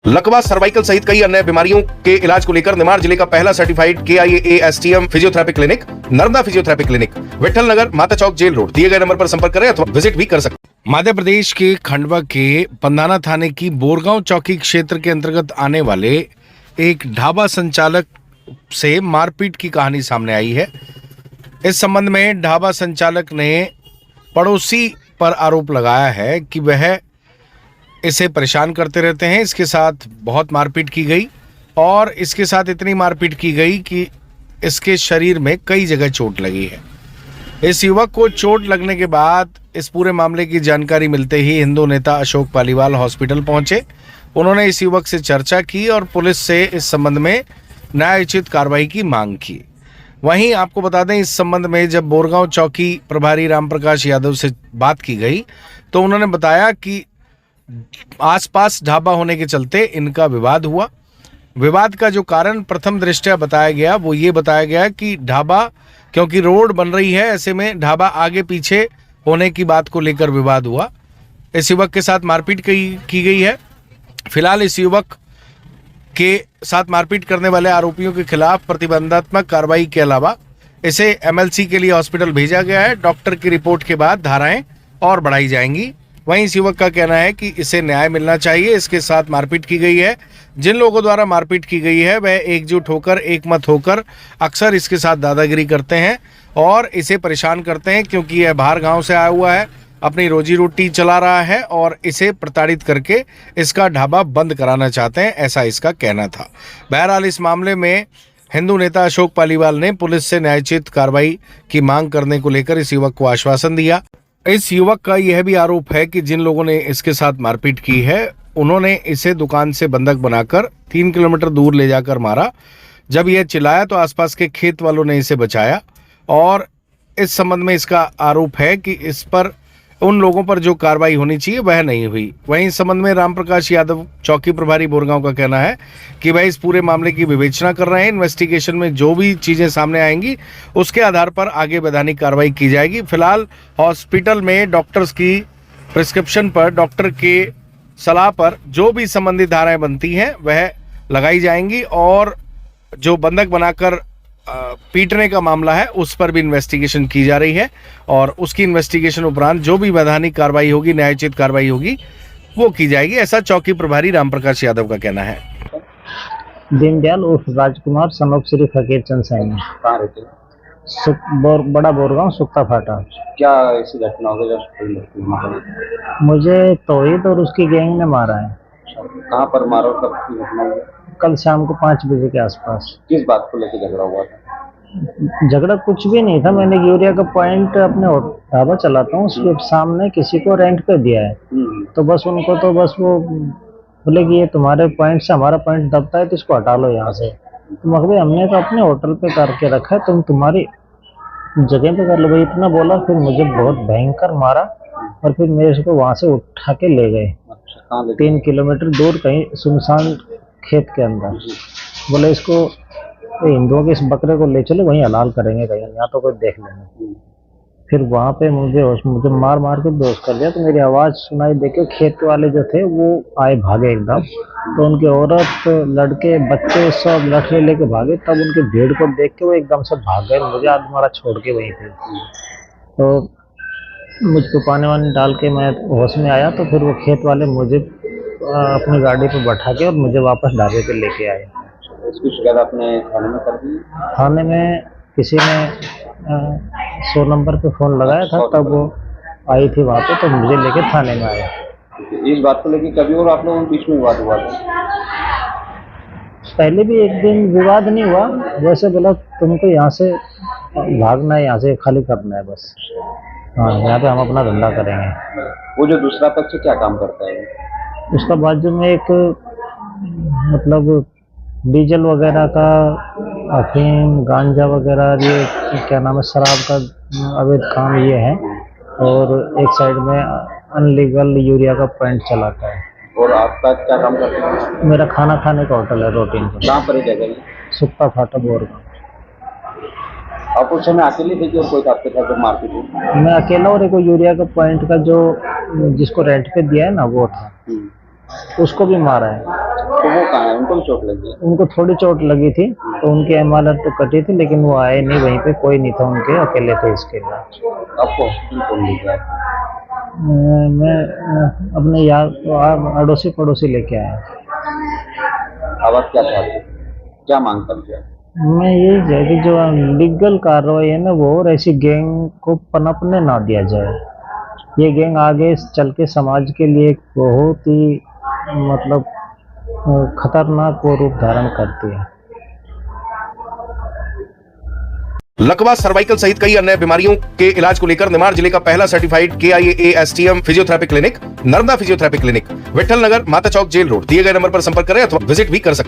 लकवा, सर्वाइकल सहित कई अन्य बीमारियों के इलाज को लेकर निमाड़ जिले का पहला certified KIAASTM physiotherapy clinic Narmada physiotherapy clinic, Vithal Nagar, Mata Chowk, jail road. दिए गए नंबर पर संपर्क करें अथवा विजिट भी कर सकते हैं। मध्य प्रदेश के खंडवा के पंधाना थाने की बोरगांव चौकी क्षेत्र के अंतर्गत आने वाले एक ढाबा संचालक से मारपीट की कहानी सामने आई है। इस संबंध में ढाबा संचालक ने पड़ोसी पर आरोप लगाया है कि वह इसे परेशान करते रहते हैं। इसके साथ बहुत मारपीट की गई और इसके साथ इतनी मारपीट की गई कि इसके शरीर में कई जगह चोट लगी है। इस युवक को चोट लगने के बाद इस पूरे मामले की जानकारी मिलते ही हिंदू नेता अशोक पालीवाल हॉस्पिटल पहुंचे। उन्होंने इस युवक से चर्चा की और पुलिस से इस संबंध में न्यायोचित कार्रवाई की मांग की। वहीं आपको बता दें, इस संबंध में जब बोरगांव चौकी प्रभारी रामप्रकाश यादव से बात की गई तो उन्होंने बताया कि आसपास ढाबा होने के चलते इनका विवाद हुआ। विवाद का जो कारण प्रथम दृष्टया बताया गया वो ये बताया गया कि ढाबा, क्योंकि रोड बन रही है, ऐसे में ढाबा आगे पीछे होने की बात को लेकर विवाद हुआ। इस युवक के साथ मारपीट की गई है। फिलहाल इस युवक के साथ मारपीट करने वाले आरोपियों के खिलाफ प्रतिबंधात्मक कार्रवाई के अलावा इसे MLC के लिए हॉस्पिटल भेजा गया है। डॉक्टर की रिपोर्ट के बाद धाराएं और बढ़ाई जाएंगी। वहीं इस युवक का कहना है कि इसे न्याय मिलना चाहिए। इसके साथ मारपीट की गई है। जिन लोगों द्वारा मारपीट की गई है वह एकजुट होकर, एकमत होकर अक्सर इसके साथ दादागिरी करते हैं और इसे परेशान करते हैं, क्योंकि यह बाहर गांव से आया हुआ है, अपनी रोजी रोटी चला रहा है और इसे प्रताड़ित करके इसका ढाबा बंद कराना चाहते हैं, ऐसा इसका कहना था। बहरहाल इस मामले में हिंदू नेता अशोक पालीवाल ने पुलिस से न्यायोचित कार्रवाई की मांग करने को लेकर इस युवक को आश्वासन दिया। इस युवक का यह भी आरोप है कि जिन लोगों ने इसके साथ मारपीट की है उन्होंने इसे दुकान से बंधक बनाकर 3 किलोमीटर दूर ले जाकर मारा। जब यह चिल्लाया तो आसपास के खेत वालों ने इसे बचाया और इस संबंध में इसका आरोप है कि इस पर उन लोगों पर जो कार्रवाई होनी चाहिए वह नहीं हुई। वहीं इस संबंध में रामप्रकाश यादव चौकी प्रभारी बोरगांव का कहना है कि वह इस पूरे मामले की विवेचना कर रहे हैं। इन्वेस्टिगेशन में जो भी चीजें सामने आएंगी उसके आधार पर आगे वैधानिक कार्रवाई की जाएगी। फिलहाल हॉस्पिटल में डॉक्टर्स की प्रिस्क्रिप्शन पर, डॉक्टर के सलाह पर जो भी संबंधित धाराएं बनती हैं वह लगाई जाएंगी और जो बंधक बनाकर पीटने का मामला है उस पर भी इन्वेस्टिगेशन की जा रही है और उसकी इन्वेस्टिगेशन उपरांत जो भी वैधानिक कार्रवाई होगी, न्यायोचित कार्रवाई होगी, वो की जाएगी, ऐसा चौकी प्रभारी रामप्रकाश यादव का कहना है। दीनदयाल उर्फ राजकुमार सन ऑफ श्री फकीर चंद साइनी। कहाँ रहते हैं? बड़ा बोरगांव, सुक्ता फाटा। क्या ऐसी घटना हो गई? मुझे तौहीद और उसकी गैंग ने मारा है। कहाँ पर मारा और कब की घटना हुई? कल शाम को 5 बजे के आसपास। किस बात को लेकर झगड़ा हुआ था? झगड़ा कुछ भी नहीं था। मैंने यूरिया का पॉइंट अपने ढाबा चलाता हूँ, उसके सामने किसी को रेंट पे दिया है। तो बस उनको तो बस वो बोले कि ये तुम्हारे पॉइंट से हमारा पॉइंट दबता है तो इसको हटा लो यहाँ से। तो मगर हमने तो अपने होटल पे करके रखा है, तुम तुम्हारी जगह पे कर लो भाई, इतना बोला। फिर मुझे बहुत भयंकर मारा और फिर मेरे को वहाँ से उठा के ले गए। 3 किलोमीटर दूर कहीं सुनसान खेत के अंदर। बोले इसको हिंदुओं के इस बकरे को ले चलो, वहीं हलाल करेंगे कहीं, यहाँ तो कोई देख लेंगे। फिर वहाँ पे मुझे मार मार के बेहोश कर दिया। तो मेरी आवाज़ सुनाई देके खेत वाले जो थे वो आए, भागे एकदम। तो उनके औरत, लड़के, बच्चे सब लठे लेके भागे। तब उनकी भीड़ को देख के वो एकदम से भाग गए, मुझे आदमी मारा छोड़ के वहीं पे। तो मुझको पानी वानी डाल के मैं होश में आया तो फिर वो खेत वाले मुझे अपनी गाड़ी पे बैठा के और मुझे वापस ढाबे पे लेके आए। इसकी शिकायत आपने थाने में कर दी? थाने में किसी ने 100 नंबर पे फ़ोन लगाया था, तब वो आई थी वहाँ पे, तो मुझे लेके थाने में आया। इस बात को लेकर कभी और आप लोगों के बीच में विवाद हुआ था? पहले भी एक दिन विवाद नहीं हुआ, वैसे बोला तुमको यहाँ से भागना है, यहाँ से खाली करना है बस। हाँ, यहाँ पे हम अपना धंधा करेंगे। वो जो दूसरा पक्ष क्या काम करता है? उसका बाजू में एक मतलब डीजल वगैरह का, अफीम, गांजा वगैरह, ये क्या नाम है, शराब का अवैध काम ये है। और एक साइड में अनलीगल यूरिया का पॉइंट चलाता है। और आपका क्या काम करते हैं? मेरा खाना खाने का होटल है, रूटीन का। कहाँ पर है जगह? सुक्ता फाटा, बोरगांव। आप उस समय अकेले थे कि और कोई आपके साथ जब मारपीट हुई? मैं अकेला और एक यूरिया का पॉइंट का जो जिसको रेंट पे दिया है ना वो था, उसको भी मारा है। तो वो कहाँ है, उनको भी चोट लगी है? उनको थोड़ी चोट लगी थी तो उनकी एमआरआई तो कटी थी, लेकिन वो आए नहीं, वहीं पे कोई नहीं था उनके, अकेले थे इसके लिए। आपको हॉस्पिटल कौन ले गया? मैं अपने यार अड़ोसी पड़ोसी लेके आया। अब आप क्या चाहते हो, क्या मांग करते हैं? मैं यही है कि जो लीगल कार्रवाई है ना वो, और ऐसी गैंग को पनपने ना दिया जाए। ये गैंग आगे चल के समाज के लिए एक बहुत ही मतलब खतरनाक वो रूप धारण करती है। लकवा, सर्वाइकल सहित कई अन्य बीमारियों के इलाज को लेकर निमाड़ जिले का पहला certified KIAASTM physiotherapy clinic Narmada physiotherapy clinic Vithal Nagar, Mata Chowk, jail road दिए गए नंबर पर संपर्क करें अथवा विजिट भी कर सकते हैं।